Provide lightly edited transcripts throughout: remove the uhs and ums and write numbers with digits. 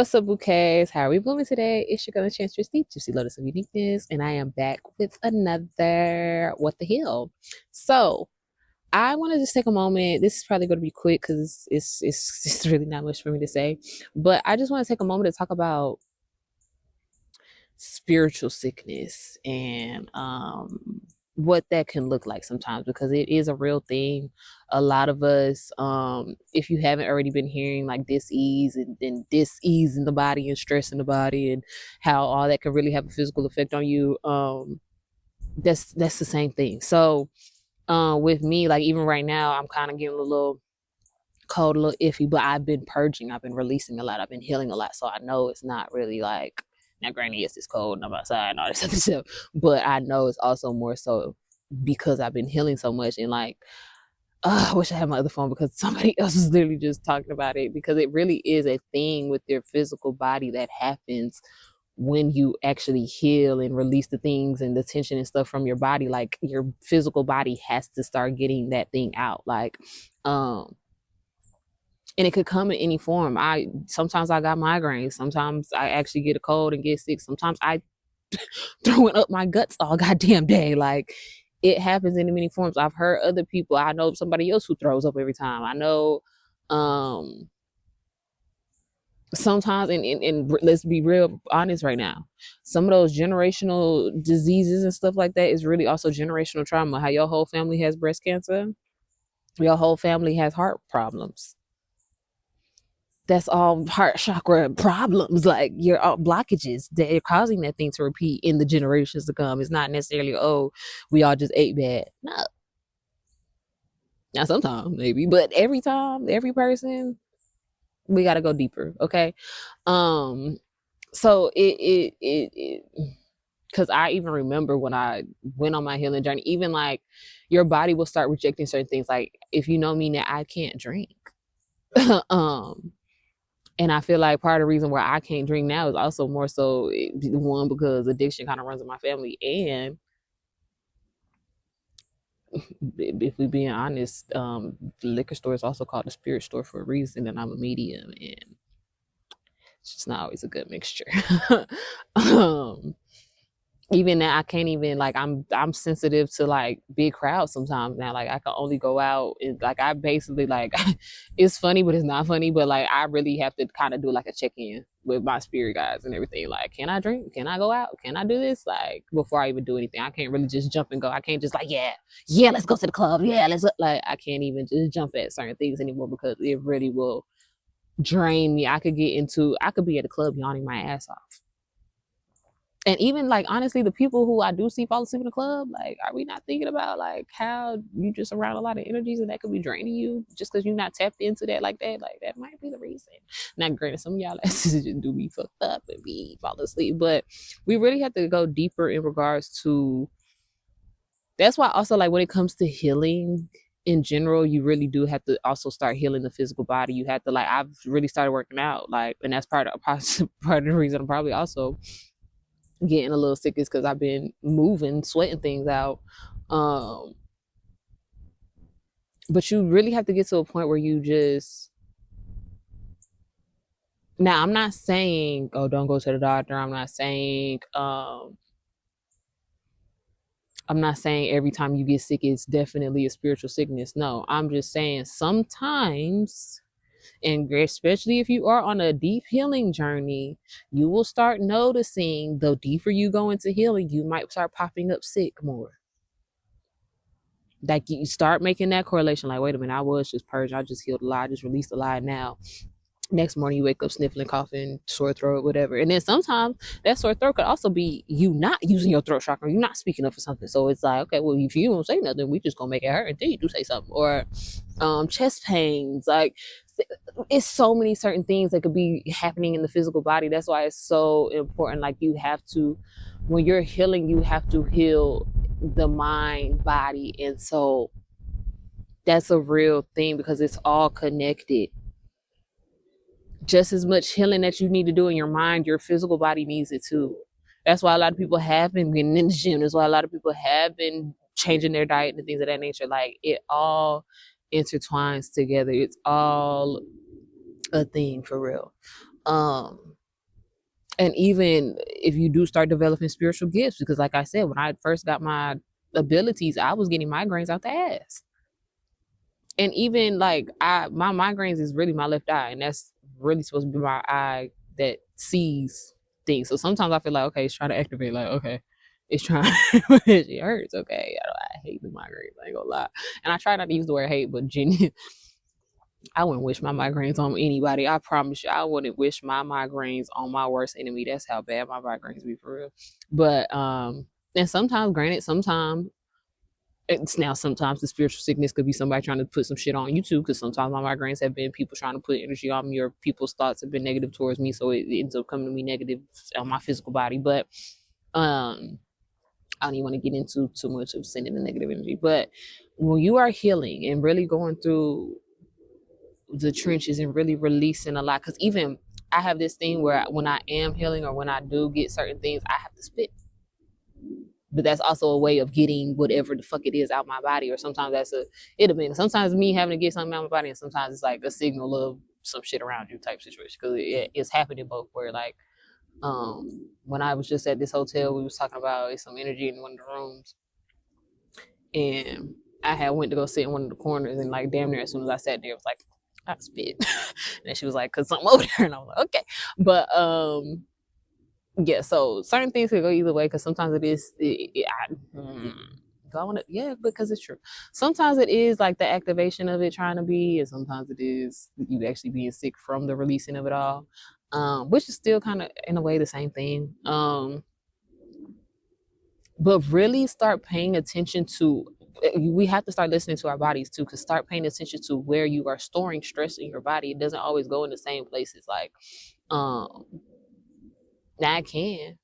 What's up, bouquets? How are we blooming today? It's your girl, Enchantress Deep, Juicy Lotus of Uniqueness, and I am back with another What the Hell. So, I want to just take a moment. This is probably going to be quick because it's really not much for me to say, but I just want to take a moment to talk about spiritual sickness and what that can look like sometimes, because it is a real thing. A lot of us, if you haven't already been hearing like dis-ease and dis-ease in the body and stress in the body and how all that can really have a physical effect on you, that's the same thing. So with me, like even right now, I'm kind of getting a little cold, a little iffy, but I've been purging, I've been releasing a lot, I've been healing a lot, so I know it's not really like, now granted, yes, it's cold and I'm outside and all this other stuff, but I know it's also more so because I've been healing so much. And like, I wish I had my other phone because somebody else was literally just talking about it, because it really is a thing with your physical body that happens when you actually heal and release the things and the tension and stuff from your body. Like your physical body has to start getting that thing out. Like, and it could come in any form. Sometimes I got migraines. Sometimes I actually get a cold and get sick. Sometimes I throwing up my guts all goddamn day. Like it happens in many forms. I've heard other people. I know somebody else who throws up every time. I know sometimes, and let's be real honest right now, some of those generational diseases and stuff like that is really also generational trauma. How your whole family has breast cancer, your whole family has heart problems, that's all heart chakra problems. Like your blockages that are causing that thing to repeat in the generations to come. It's not necessarily, oh, we all just ate bad. No, now sometimes maybe, but every time, every person, we got to go deeper. Okay. So it because I even remember when I went on my healing journey, even like your body will start rejecting certain things. Like if you know me now, I can't drink. um And I feel like part of the reason why I can't drink now is also more so, one, because addiction kind of runs in my family. And if we being honest, the liquor store is also called the spirit store for a reason. And I'm a medium, and it's just not always a good mixture. um, Even now I can't even, like, I'm sensitive to like big crowds sometimes now. Like I can only go out and like I basically like it's funny but it's not funny, but like I really have to kind of do like a check-in with my spirit guides and everything. Like, can I drink? Can I go out? Can I do this? Like before I even do anything. I can't really just jump and go. I can't just like, yeah, let's go to the club. Yeah, let's like I can't even just jump at certain things anymore, because it really will drain me. I could be at a club yawning my ass off. And even like honestly, the people who I do see fall asleep in the club, like, are we not thinking about like how you just around a lot of energies and that could be draining you just because you're not tapped into that like that? Like that might be the reason. Not granted, some of y'all asses just do be fucked up and be fall asleep, but we really have to go deeper in regards to. That's why also, like, when it comes to healing in general, you really do have to also start healing the physical body. You have to, like, I've really started working out, like, and that's part of the reason I'm probably also getting a little sick, is because I've been moving, sweating things out. But you really have to get to a point where you just. Now, I'm not saying, oh, don't go to the doctor. I'm not saying every time you get sick it's definitely a spiritual sickness. No, I'm just saying sometimes, and especially if you are on a deep healing journey, you will start noticing the deeper you go into healing, you might start popping up sick more. Like you start making that correlation, like, wait a minute, I was just purged, I just healed a lot, I just released a lot. Now next morning you wake up sniffling, coughing, sore throat, whatever. And then sometimes that sore throat could also be you not using your throat chakra, you're not speaking up for something. So it's like, okay, well, if you don't say nothing, we just gonna make it hurt until you do say something. Or chest pains, like it's so many certain things that could be happening in the physical body. That's why it's so important. Like you have to, when you're healing, you have to heal the mind, body, and soul. That's a real thing, because it's all connected. Just as much healing that you need to do in your mind, your physical body needs it too. That's why a lot of people have been getting in the gym. That's why a lot of people have been changing their diet and things of that nature. Like it all intertwines together. It's all a thing for real. Um, and even if you do start developing spiritual gifts, because like I said, when I first got my abilities, I was getting migraines out the ass. And even like my migraines is really my left eye, and that's really supposed to be my eye that sees things. So sometimes I feel like, okay, it's trying to activate, like, okay, it's trying it hurts. Okay, I hate the migraines, I ain't gonna lie. And I try not to use the word hate, but genuine, I wouldn't wish my migraines on anybody. I promise you, I wouldn't wish my migraines on my worst enemy. That's how bad my migraines be, for real. But and sometimes, granted, sometimes the spiritual sickness could be somebody trying to put some shit on you too, because sometimes my migraines have been people trying to put energy on me, or people's thoughts have been negative towards me, so it ends up coming to me negative on my physical body. But um I don't even want to get into too much of sending the negative energy. But when you are healing and really going through the trenches and really releasing a lot, because even I have this thing where when I am healing or when I do get certain things, I have to spit. But that's also a way of getting whatever the fuck it is out my body. Or sometimes it depends. Sometimes me having to get something out my body, and sometimes it's like a signal of some shit around you type situation. Because it's happening both. Where like when I was just at this hotel, we was talking about some energy in one of the rooms, and I had went to go sit in one of the corners, and like damn near as soon as I sat there, it was like I spit. And she was like, "Cause something over there," and I was like, "Okay," but yeah. So certain things could go either way, because sometimes it is going to, yeah, because it's true. Sometimes it is like the activation of it trying to be, and sometimes it is you actually being sick from the releasing of it all, which is still kind of in a way the same thing. But really start paying attention to, we have to start listening to our bodies too, because start paying attention to where you are storing stress in your body. It doesn't always go in the same places. Like um now I can,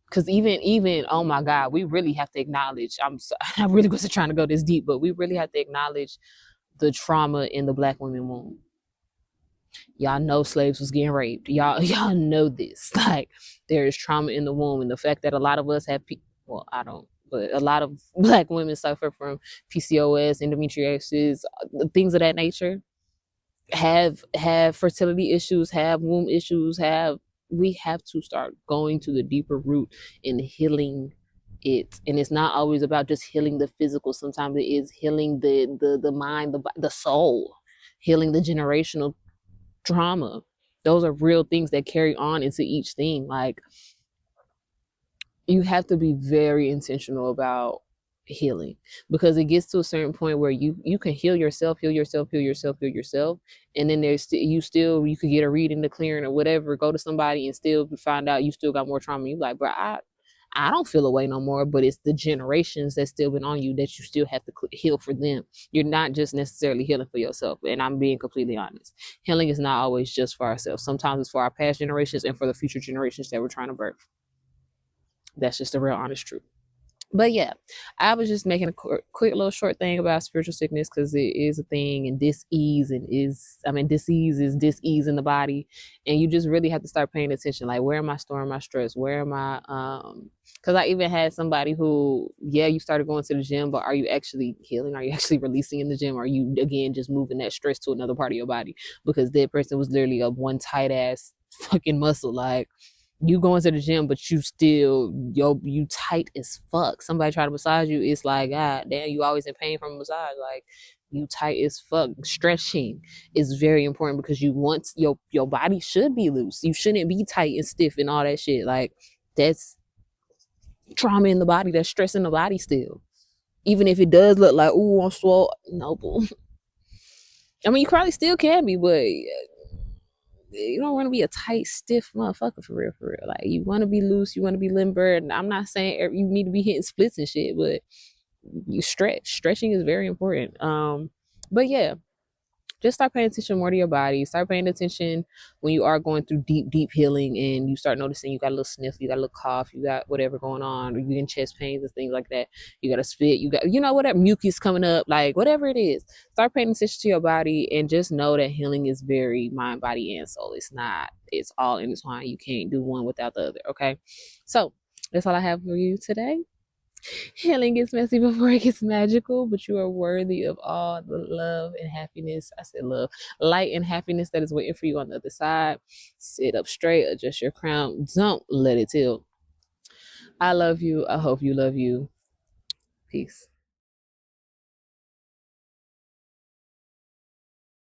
because even oh my god, we really have to acknowledge, I really wasn't trying to go this deep, but we really have to acknowledge the trauma in the black women womb. Y'all know slaves was getting raped. Y'all know this. Like there is trauma in the womb, and the fact that a lot of us have well, I don't, but a lot of black women suffer from PCOS, endometriosis, things of that nature. Have fertility issues, have womb issues, have we have to start going to the deeper root in healing it. And it's not always about just healing the physical. Sometimes it is healing the mind, the soul, healing the generational trauma. Those are real things that carry on into each thing. Like you have to be very intentional about healing, because it gets to a certain point where you can heal yourself, and then you could get a reading, the clearing or whatever, go to somebody and still find out you still got more trauma. You like, bro, I don't feel away no more, but it's the generations that's still been on you that you still have to heal for them. You're not just necessarily healing for yourself. And I'm being completely honest. Healing is not always just for ourselves. Sometimes it's for our past generations and for the future generations that we're trying to birth. That's just the real honest truth. But yeah, I was just making a quick little short thing about spiritual sickness, because it is a thing, and disease is disease in the body, and you just really have to start paying attention. Like, where am I storing my stress? Where am I? Because I even had somebody who, yeah, you started going to the gym, but are you actually healing? Are you actually releasing in the gym? Or are you again just moving that stress to another part of your body? Because that person was literally a one tight ass fucking muscle, like you going to the gym, but you tight as fuck. Somebody try to massage you, it's like, God damn, you always in pain from a massage. Like you tight as fuck. Stretching is very important, because you want your body should be loose. You shouldn't be tight and stiff and all that shit. Like that's trauma in the body. That's stress in the body still. Even if it does look like, ooh, I'm swole. No, I mean, you probably still can be, but you don't want to be a tight, stiff motherfucker for real, for real. Like you want to be loose, you want to be limber. And I'm not saying you need to be hitting splits and shit, but you stretch. Stretching is very important. But yeah, just start paying attention more to your body. Start paying attention when you are going through deep healing, and you start noticing you got a little sniff, you got a little cough, you got whatever going on, or you getting chest pains and things like that. You got to spit, you got, whatever, mucus coming up, like whatever it is. Start paying attention to your body, and just know that healing is very mind, body, and soul. It's all intertwined. You can't do one without the other. Okay. So that's all I have for you today. Healing gets messy before it gets magical, but you are worthy of all the love and happiness. I said love, light and happiness that is waiting for you on the other side. Sit up straight, adjust your crown. Don't let it tilt. I love you. I hope you love you. Peace.